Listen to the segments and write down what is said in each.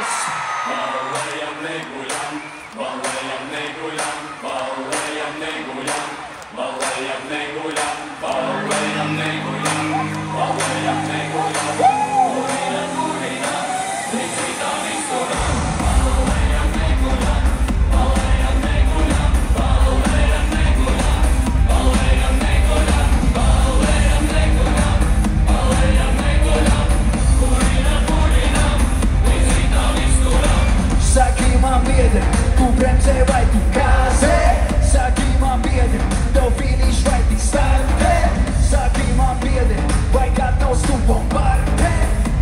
Markus! Ballējam, neguļam, ballējam, neguļam, ballējam, neguļam, ballējam, neguļam, ballējam, neguļam, ballējam, neguļam, kurinam, kurinam, līdz rītam izturam. Ballējam, neguļam, ballējam, neguļam, ballējam, neguļam, ballējam, neguļam, ballējam, neguļam, ballējam, neguļam, kurinam, kurinam, līdz rītam izturam. Saki man biedri, tu bremzē vai tu gāzē? Saki man biedri, tev finiš vai tik startē? Saki man biedri, vai gatavs tu bombardē?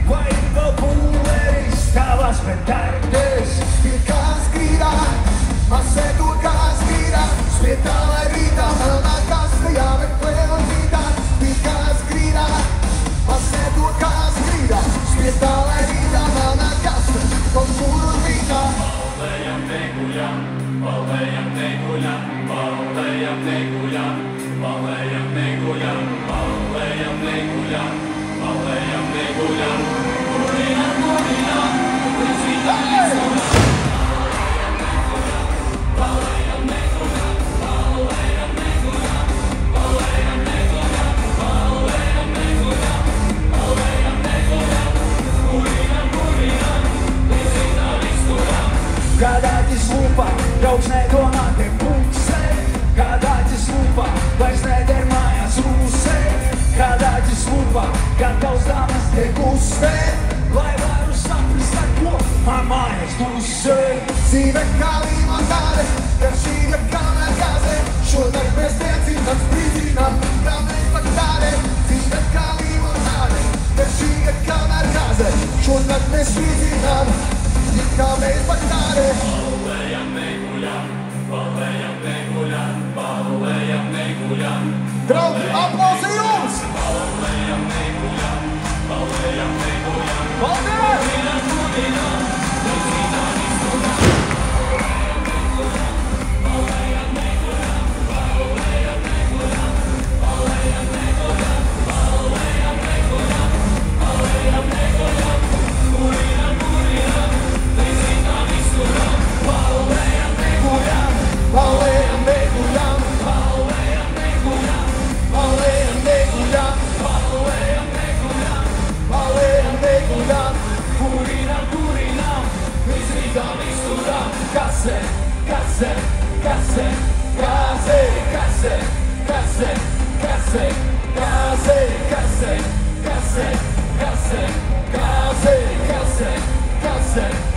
Vai ir vēl pulveris tavas petardes? Ir kāds grīdā, masē to kāds grīdā, spietā lai rītā, melnā kaste jāmeklē un rītā. Ir kāds grīdā, masē to kāds grīdā, spietā lai rītā, melnā kaste, kaut kur un rītā. Ballējam, neguļam, ballējam, neguļam, ballējam, neguļam, ballējam, neguļam, ballējam, neguļam, ballējam, neguļam, kurinam, kurinam, līdz rītam izturam. Ballējam, neguļam, ballējam, neguļam, ballējam, neguļam, ballējam, neguļam, ballējam, neguļam, kurinam, kurinam, līdz rītam izturam. Gādāķis lupā, draugs nedomā te pusē. Gādāķis lupā, vairs neder mājās rūsē. Gādāķis lupā, gatavs dāmas te gustē. Lai varu saprast, ar ko man mājas dusē. Dzīve kā limonāde, garšīga kā nagāze, šodien mēs tiecīnam, sprīdzinām, kā mēs pat tādē. Dzīve kā limonāde, garšīga kā nagāze, šodien mēs sprīdzinām, kā mēs pat tādē. Ballējam, neguļam, ballējam, neguļam, ballējam, neguļam. Draugi, aplausi jums! Ballējam, neguļam, ballējam, neguļam. Paldies! Kurinam, kurinam, līdz rītam izturam. Ballējam, neguļam, ballējam, neguļam, ballējam, neguļam, ballējam, neguļam, ballējam, neguļam, kurinam, kurinam, līdz rītam izturam. Ballējam, neguļam, Ballējam, neguļam, ballējam, neguļam, ballējam, neguļam, ballējam, neguļam, ballējam, neguļam. kurinam, kurinam, līdz rītam izturam. Kase, kase, kase, kase, kase, kase, kase, kase, kase, kase, kase, kase, kase, kase.